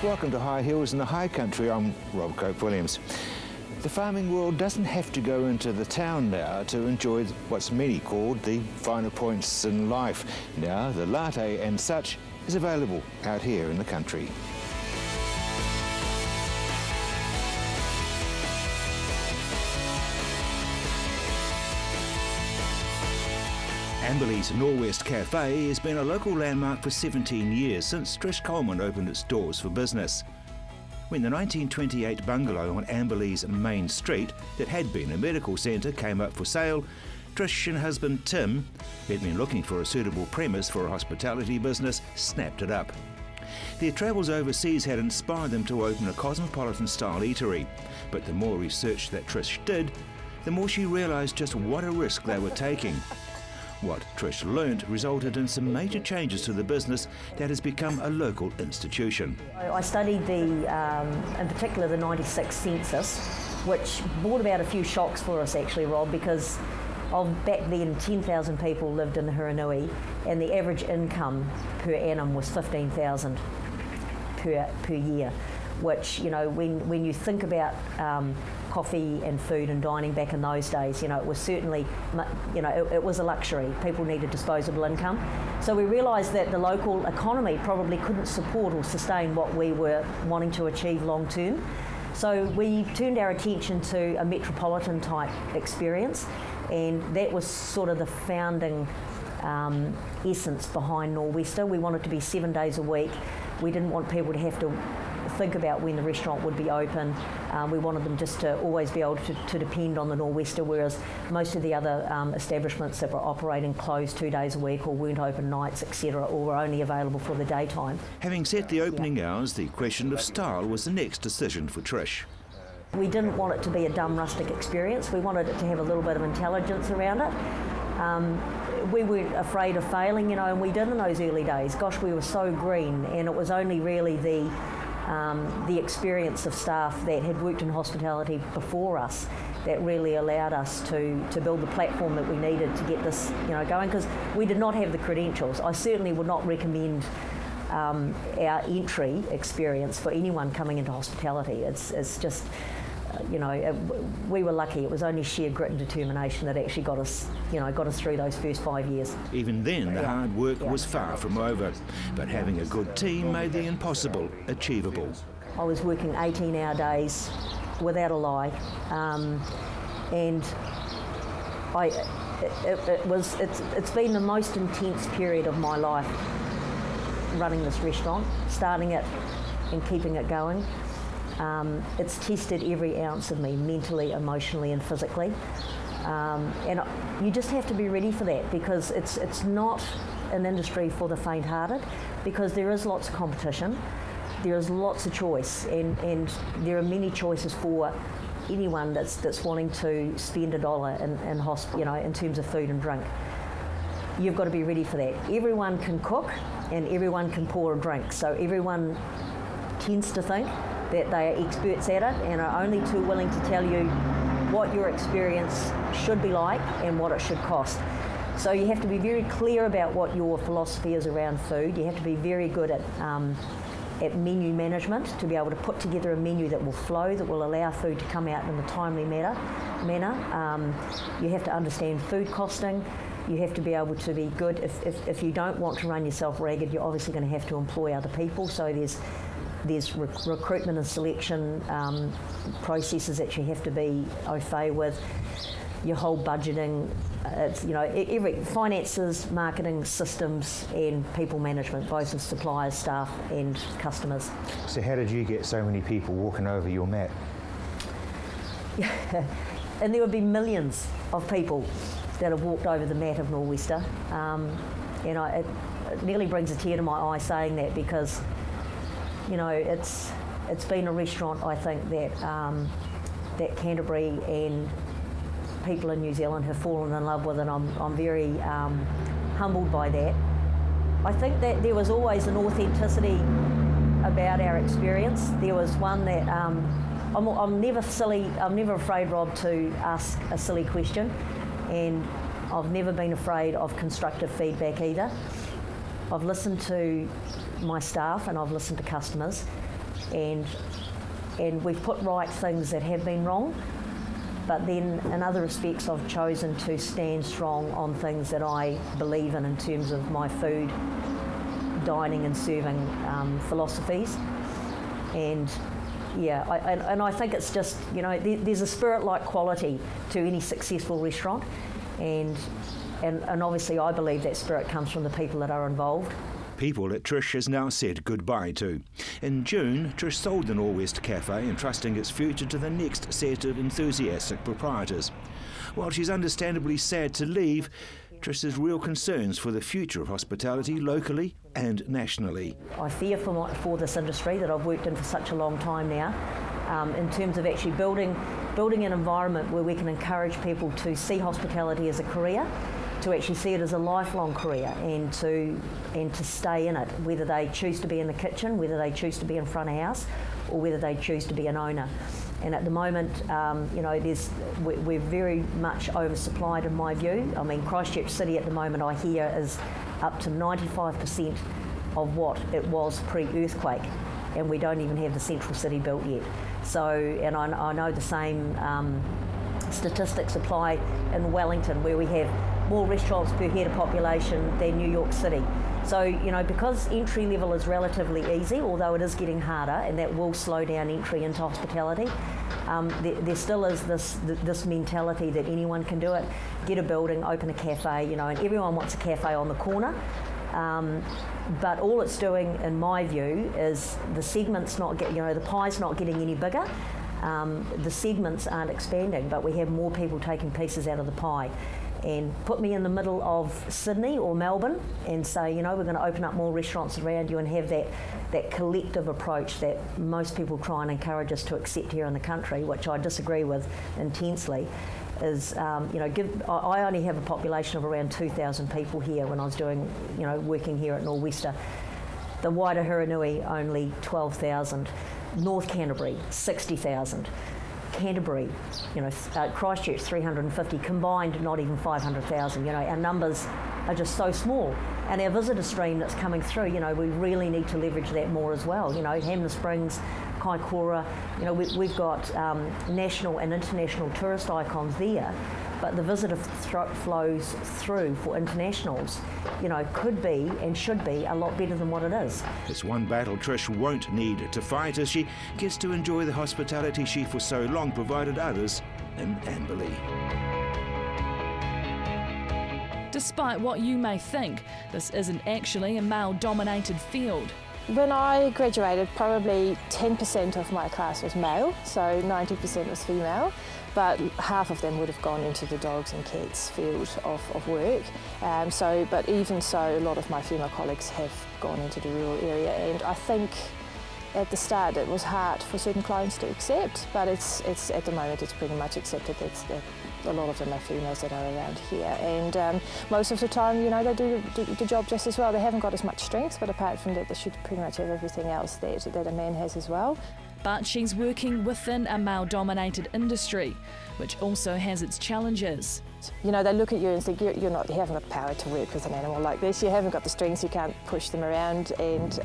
Welcome to High Hills in the High Country. I'm Rob Cope-Williams. The farming world doesn't have to go into the town now to enjoy what's many called the finer points in life. Now the latte and such is available out here in the country. Amberley's Norwest Cafe has been a local landmark for 17 years since Trish Coleman opened its doors for business. When the 1928 bungalow on Amberley's main street that had been a medical centre came up for sale, Trish and husband Tim, who'd been looking for a suitable premise for a hospitality business, snapped it up. Their travels overseas had inspired them to open a cosmopolitan-style eatery, but the more research that Trish did, the more she realised just what a risk they were taking. What Trish learnt resulted in some major changes to the business that has become a local institution. I studied in particular the '96 census, which brought about a few shocks for us actually, Rob, because back then 10,000 people lived in Huranui and the average income per annum was 15,000 per year, which, you know, when you think about coffee and food and dining back in those days, you know, it was certainly, you know, it was a luxury. People needed disposable income. So we realised that the local economy probably couldn't support or sustain what we were wanting to achieve long term. So we turned our attention to a metropolitan type experience, and that was sort of the founding essence behind Norwester. We wanted to be 7 days a week. We didn't want people to have to think about when the restaurant would be open. We wanted them just to always be able to depend on the Norwester, whereas most of the other establishments that were operating closed 2 days a week or weren't open nights, etc., or were only available for the daytime. Having set the opening hours, the question of style was the next decision for Trish. We didn't want it to be a dumb rustic experience. We wanted it to have a little bit of intelligence around it. We weren't afraid of failing, you know, and we did in those early days. Gosh, we were so green, and it was only really the experience of staff that had worked in hospitality before us that really allowed us to build the platform that we needed to get this, you know, going, because we did not have the credentials. I certainly would not recommend our entry experience for anyone coming into hospitality. It's just, you know, we were lucky. It was only sheer grit and determination that actually got us, you know, got us through those first 5 years. Even then, the hard work was far from over, but having a good team made the impossible achievable. I was working 18-hour days without a lie, and it's been the most intense period of my life running this restaurant, starting it and keeping it going. It's tested every ounce of me, mentally, emotionally and physically. And you just have to be ready for that, because it's not an industry for the faint-hearted, because there is lots of competition, there is lots of choice, and there are many choices for anyone that's wanting to spend a dollar in, you know, in terms of food and drink. You've got to be ready for that. Everyone can cook and everyone can pour a drink, so everyone tends to think that they are experts at it and are only too willing to tell you what your experience should be like and what it should cost. So you have to be very clear about what your philosophy is around food. You have to be very good at menu management, to be able to put together a menu that will flow, that will allow food to come out in a timely manner. You have to understand food costing. You have to be able to be good. If you don't want to run yourself ragged, you're obviously going to have to employ other people. So there's recruitment and selection processes that you have to be au fait with. Your whole budgeting, it's, you know, every finances, marketing, systems, and people management, both of suppliers, staff, and customers. So how did you get so many people walking over your mat? And there would be millions of people that have walked over the mat of Norwester. You know, it nearly brings a tear to my eye saying that, because, you know, it's been a restaurant, I think, that Canterbury and people in New Zealand have fallen in love with, and I'm very humbled by that. I think that there was always an authenticity about our experience. There was one that I'm never silly. I'm never afraid, Rob, to ask a silly question, and I've never been afraid of constructive feedback either. I've listened to my staff and I've listened to customers, and we've put right things that have been wrong, but then in other respects I've chosen to stand strong on things that I believe in terms of my food, dining and serving philosophies. And yeah, I think it's just, you know, there's a spirit-like quality to any successful restaurant, and obviously I believe that spirit comes from the people that are involved. People that Trish has now said goodbye to. In June, Trish sold the Norwest Cafe, entrusting its future to the next set of enthusiastic proprietors. While she's understandably sad to leave, Trish has real concerns for the future of hospitality locally and nationally. I fear for this industry that I've worked in for such a long time now, in terms of actually building an environment where we can encourage people to see hospitality as a career, to actually see it as a lifelong career, and to stay in it, whether they choose to be in the kitchen, whether they choose to be in front of house, or whether they choose to be an owner. And at the moment, you know, we're very much oversupplied in my view. I mean, Christchurch City at the moment, I hear, is up to 95% of what it was pre-earthquake, and we don't even have the central city built yet. So, and I know the same statistics apply in Wellington, where we have more restaurants per head of population than New York City. So, you know, because entry level is relatively easy, although it is getting harder, and that will slow down entry into hospitality, there still is this mentality that anyone can do it. Get a building, open a cafe, you know, and everyone wants a cafe on the corner. But all it's doing, in my view, is the segment's not getting, you know, the pie's not getting any bigger. The segments aren't expanding, but we have more people taking pieces out of the pie. And put me in the middle of Sydney or Melbourne and say, you know, we're going to open up more restaurants around you, and have that collective approach that most people try and encourage us to accept here in the country, which I disagree with intensely. Is, you know, I only have a population of around 2,000 people here when I was doing, you know, working here at Norwester. The wider Hiranui, only 12,000. North Canterbury, 60,000. Canterbury, you know, Christchurch, 350, combined not even 500,000. You know, our numbers are just so small, and our visitor stream that's coming through, you know, we really need to leverage that more as well. You know, Hamner Springs, Kaikoura, you know, we've got national and international tourist icons there, but the visitor flows through for internationals, you know, could be and should be a lot better than what it is. It's one battle Trish won't need to fight as she gets to enjoy the hospitality she for so long provided others in Amberley. Despite what you may think, this isn't actually a male-dominated field. When I graduated, probably 10% of my class was male, so 90% was female, but half of them would have gone into the dogs and cats field of work. But even so, a lot of my female colleagues have gone into the rural area, and I think at the start it was hard for certain clients to accept, but it's at the moment it's pretty much accepted that a lot of them are females that are around here, and most of the time, you know, they do the job just as well. They haven't got as much strength, but apart from that, they should pretty much have everything else that a man has as well. But she's working within a male-dominated industry, which also has its challenges. You know, they look at you and think, you haven't got the power to work with an animal like this. You haven't got the strength, you can't push them around, and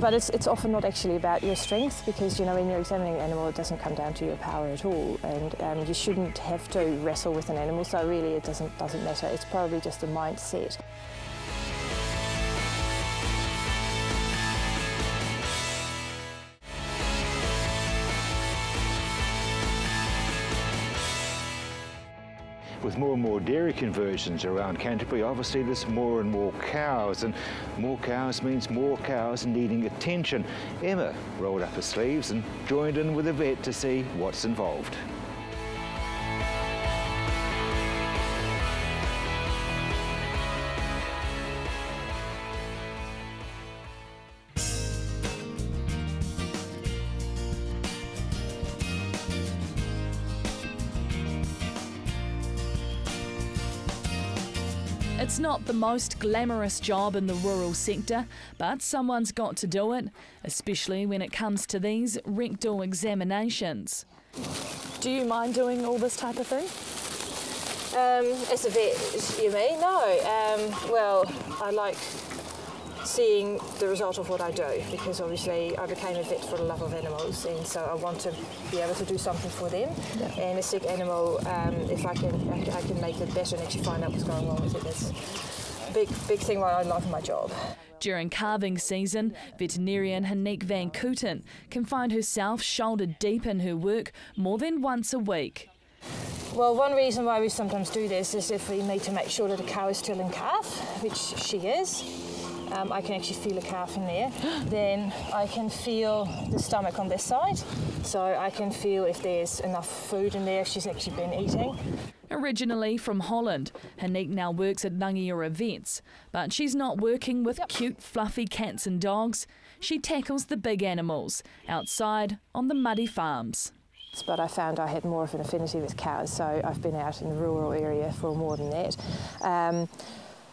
but it's often not actually about your strength, because, you know, when you're examining an animal, it doesn't come down to your power at all, and you shouldn't have to wrestle with an animal. So really, it doesn't matter. It's probably just a mindset. With more and more dairy conversions around Canterbury, obviously there's more and more cows, and more cows means more cows needing attention. Emma rolled up her sleeves and joined in with the vet to see what's involved. It's not the most glamorous job in the rural sector, but someone's got to do it, especially when it comes to these rectal examinations. Do you mind doing all this type of thing? As a vet, you mean? No. Well, I like seeing the result of what I do, because obviously I became a vet for the love of animals, and so I want to be able to do something for them. Yeah. And a sick animal, if I can make it better and actually find out what's going wrong with it, that's a big thing why I love my job. During calving season, veterinarian Hanique Van Kooten can find herself shoulder deep in her work more than once a week. Well, one reason why we sometimes do this is if we need to make sure that the cow is still in calf, which she is. I can actually feel a calf in there. Then I can feel the stomach on this side, so I can feel if there's enough food in there, if she's actually been eating. Originally from Holland, Hanique now works at Rangiora Vets, but she's not working with cute, fluffy cats and dogs. She tackles the big animals outside on the muddy farms. But I found I had more of an affinity with cows, so I've been out in the rural area for more than that.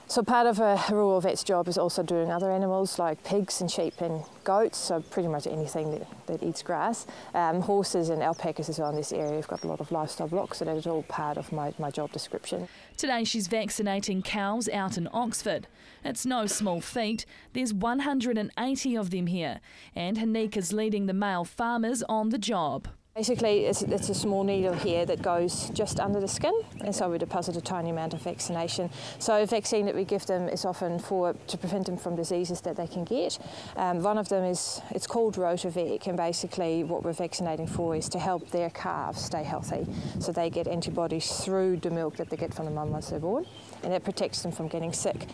So part of a rural vet's job is also doing other animals like pigs and sheep and goats, so pretty much anything that eats grass. Horses and alpacas as well in this area. We've got a lot of livestock blocks, so that is all part of my job description. Today she's vaccinating cows out in Oxford. It's no small feat. There's 180 of them here, and Hanique is leading the male farmers on the job. Basically, it's a small needle here that goes just under the skin, and so we deposit a tiny amount of vaccination. So a vaccine that we give them is often to prevent them from diseases that they can get. One of them it's called Rotavec, and basically what we're vaccinating for is to help their calves stay healthy. So they get antibodies through the milk that they get from the mum once they're born, and it protects them from getting sick.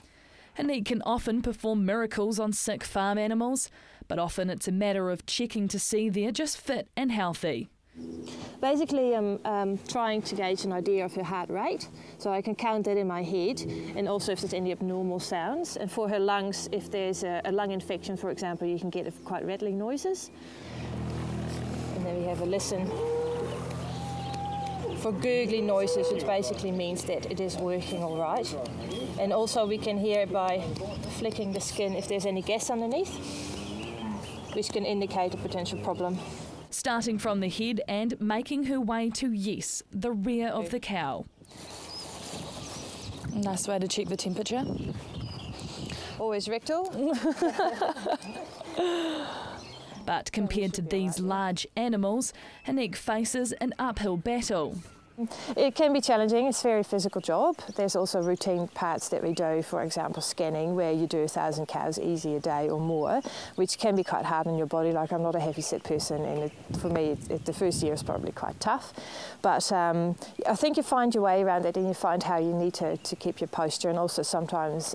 Hanique can often perform miracles on sick farm animals, but often it's a matter of checking to see they're just fit and healthy. Basically, I'm trying to gauge an idea of her heart rate, so I can count that in my head, and also if there's any abnormal sounds. And for her lungs, if there's a lung infection, for example, you can get quite rattling noises. And then we have a listen for gurgling noises, which basically means that it is working all right. And also we can hear by flicking the skin if there's any gas underneath, which can indicate a potential problem. Starting from the head and making her way to, yes, the rear of the cow. Nice way to check the temperature. Always rectal. But compared to these large animals, Hanique faces an uphill battle. It can be challenging. It's a very physical job. There's also routine parts that we do, for example scanning, where you do 1,000 cows easy a day or more, which can be quite hard on your body. Like, I'm not a heavy set person, and for me the first year is probably quite tough, but I think you find your way around it, and you find how you need to keep your posture, and also sometimes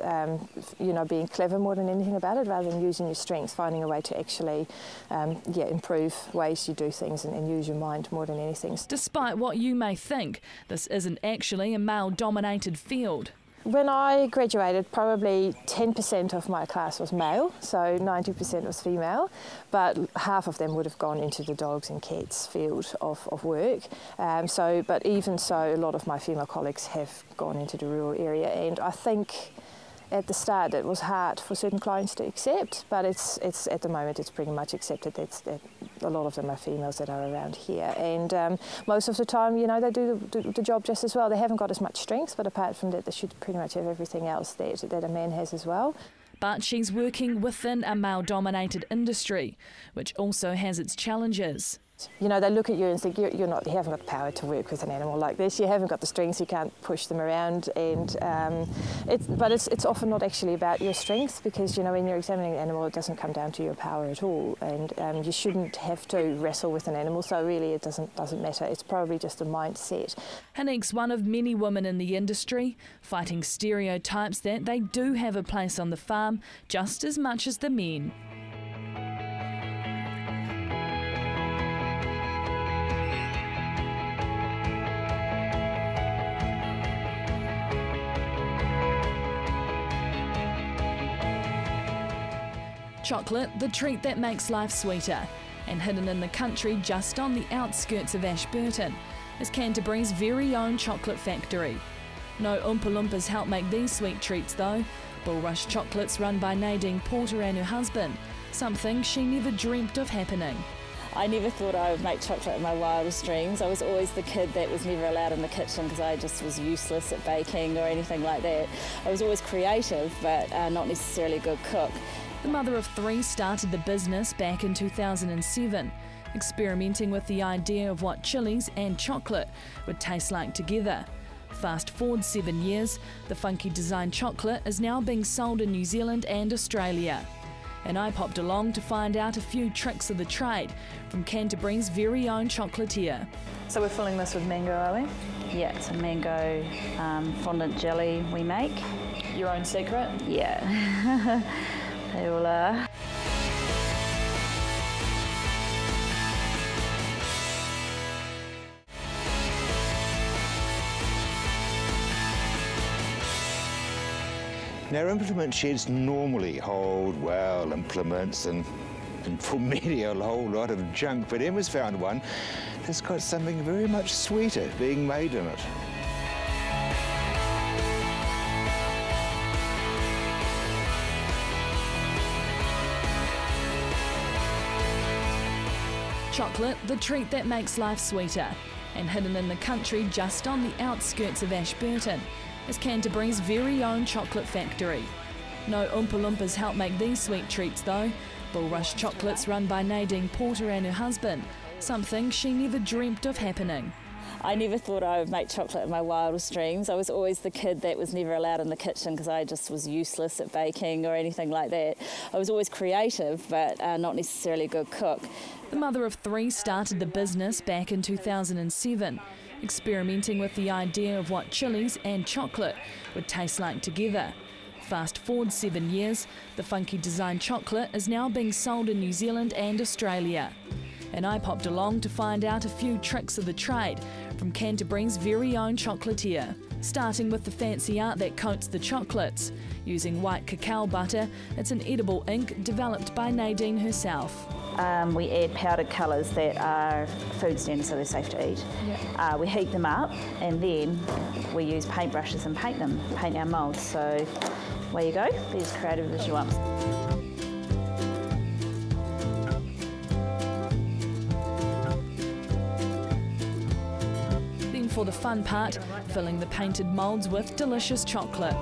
being clever more than anything about it, rather than using your strengths, finding a way to actually improve ways you do things and use your mind more than anything. Despite what you may think, this isn't actually a male-dominated field. When I graduated, probably 10% of my class was male, so 90% was female, but half of them would have gone into the dogs and cats field of work. But even so, a lot of my female colleagues have gone into the rural area, and I think at the start it was hard for certain clients to accept, but it's at the moment it's pretty much accepted that a lot of them are females that are around here, and most of the time, they do the job just as well. They haven't got as much strength, but apart from that, they should pretty much have everything else that a man has as well. But she's working within a male-dominated industry, which also has its challenges. They look at you and think you haven't got the power to work with an animal like this. You haven't got the strength. You can't push them around, and it's often not actually about your strength, because when you're examining an animal, it doesn't come down to your power at all, and you shouldn't have to wrestle with an animal. So really, it doesn't matter. It's probably just a mindset. Hanique's one of many women in the industry fighting stereotypes that they do have a place on the farm just as much as the men. Chocolate, the treat that makes life sweeter, and hidden in the country just on the outskirts of Ashburton is Canterbury's very own chocolate factory. No Oompa Loompas help make these sweet treats though. Bulrush Chocolates, run by Nadine Porter and her husband, something she never dreamt of happening. I never thought I would make chocolate in my wildest dreams. I was always the kid that was never allowed in the kitchen because I just was useless at baking or anything like that. I was always creative, but not necessarily a good cook. The mother of three started the business back in 2007, experimenting with the idea of what chilies and chocolate would taste like together. Fast forward 7 years, the funky design chocolate is now being sold in New Zealand and Australia. And I popped along to find out a few tricks of the trade from Canterbury's very own chocolatier. So we're filling this with mango, are we? Yeah, it's a mango fondant jelly we make. Your own secret? Yeah, they all are. Now, implement sheds normally hold, well, implements and for many a whole lot of junk, but Emma's found one that's got something very much sweeter being made in it. Chocolate, the treat that makes life sweeter, and hidden in the country just on the outskirts of Ashburton is Canterbury's very own chocolate factory. No Oompa Loompas help make these sweet treats though. Bulrush Chocolates, run by Nadine Porter and her husband, something she never dreamt of happening. I never thought I would make chocolate in my wildest dreams. I was always the kid that was never allowed in the kitchen because I just was useless at baking or anything like that. I was always creative, but not necessarily a good cook. The mother of three started the business back in 2007, experimenting with the idea of what chilies and chocolate would taste like together. Fast forward 7 years, the funky design chocolate is now being sold in New Zealand and Australia. And I popped along to find out a few tricks of the trade from Canterbury's very own chocolatier, starting with the fancy art that coats the chocolates. Using white cacao butter, it's an edible ink developed by Nadine herself. We add powdered colours that are food standard, so they're safe to eat. Yep. We heat them up and then we use paintbrushes and paint our moulds. So away you go, there's creative as you want. Then for the fun part, filling the painted moulds with delicious chocolate.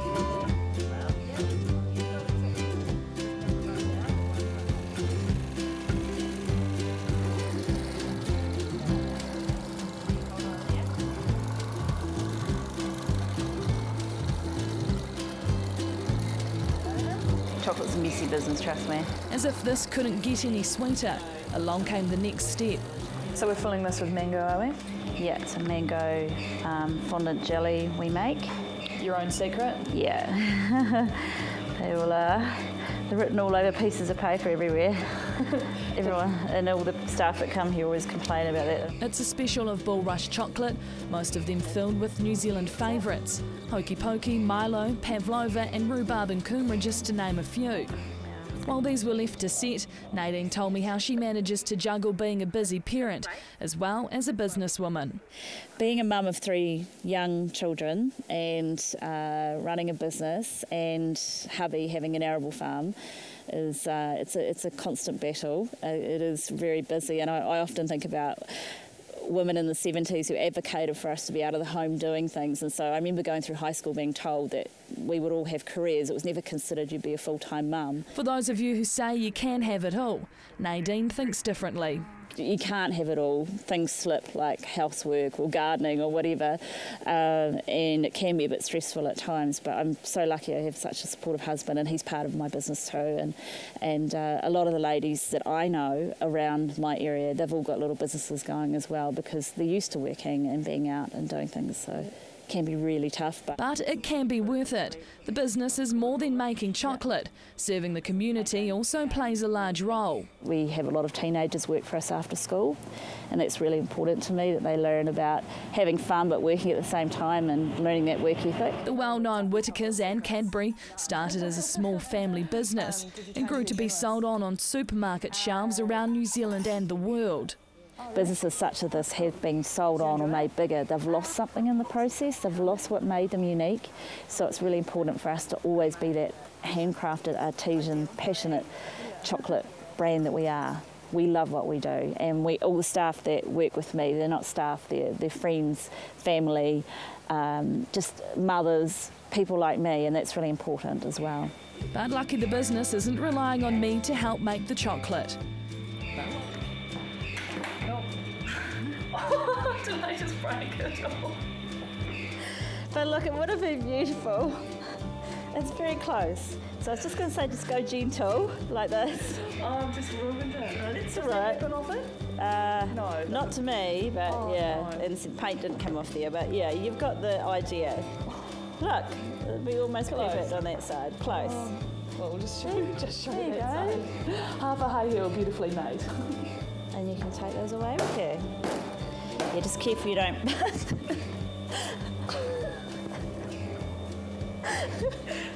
Chocolate's a messy business, trust me. As if this couldn't get any sweeter, along came the next step. So we're filling this with mango, are we? Yeah, it's a mango fondant jelly we make. Your own secret? Yeah, they all are. They're written all over pieces of paper everywhere. Everyone and all the staff that come here always complain about that. It's a special of Bulrush chocolate, most of them filled with New Zealand favourites. Hokey Pokey, Milo, Pavlova and rhubarb and kumara, just to name a few. While these were left to set, Nadine told me how she manages to juggle being a busy parent as well as a businesswoman. Being a mum of 3 young children and running a business and hubby having an arable farm is it's a constant battle. It is very busy, and I often think about women in the 70s who advocated for us to be out of the home doing things, and so I remember going through high school being told that we would all have careers. It was never considered you'd be a full-time mum. For those of you who say you can have it all, Nadine thinks differently. You can't have it all. Things slip, like housework or gardening or whatever, and it can be a bit stressful at times, but I'm so lucky I have such a supportive husband, and he's part of my business too, and a lot of the ladies that I know around my area, they've all got little businesses going as well because they're used to working and being out and doing things, so it can be really tough. But it can be worth it. The business is more than making chocolate. Serving the community also plays a large role. We have a lot of teenagers work for us after school, and it's really important to me that they learn about having fun but working at the same time and learning that work ethic. The well-known Whitakers and Cadbury started as a small family business and grew to be sold on supermarket shelves around New Zealand and the world. Businesses such as this have been sold on or made bigger. They've lost something in the process. They've lost what made them unique. So it's really important for us to always be that handcrafted, artisan, passionate chocolate brand that we are. we love what we do, and all the staff that work with me, they're not staff, they're friends, family, just mothers, people like me, and that's really important as well. But lucky the business isn't relying on me to help make the chocolate. Did I just break it all? But look, it would have been beautiful. It's very close. So I was just going to say, just go gentle, like this. Oh, I've just ruined it. No, that's all right. Gone off it? No. Not to me, but yeah. No. And some paint didn't come off there, but yeah, you've got the idea. Look, it'll be almost perfect on that side. Close. Well, we'll just show you There you that go. side. Half a high heel, beautifully made. And you can take those away with you. Yeah, just careful you don't.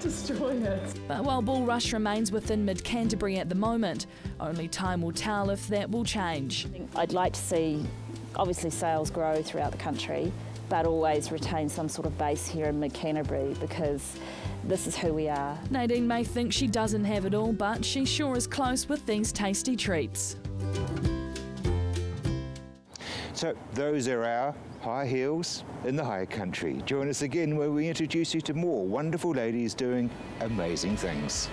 Destroy it. But while Bullrush remains within Mid-Canterbury at the moment, only time will tell if that will change. I'd like to see, obviously, sales grow throughout the country, but always retain some sort of base here in Mid-Canterbury, because this is who we are. Nadine may think she doesn't have it all, but she sure is close with these tasty treats. So those are our high heels in the high country. Join us again where we introduce you to more wonderful ladies doing amazing things.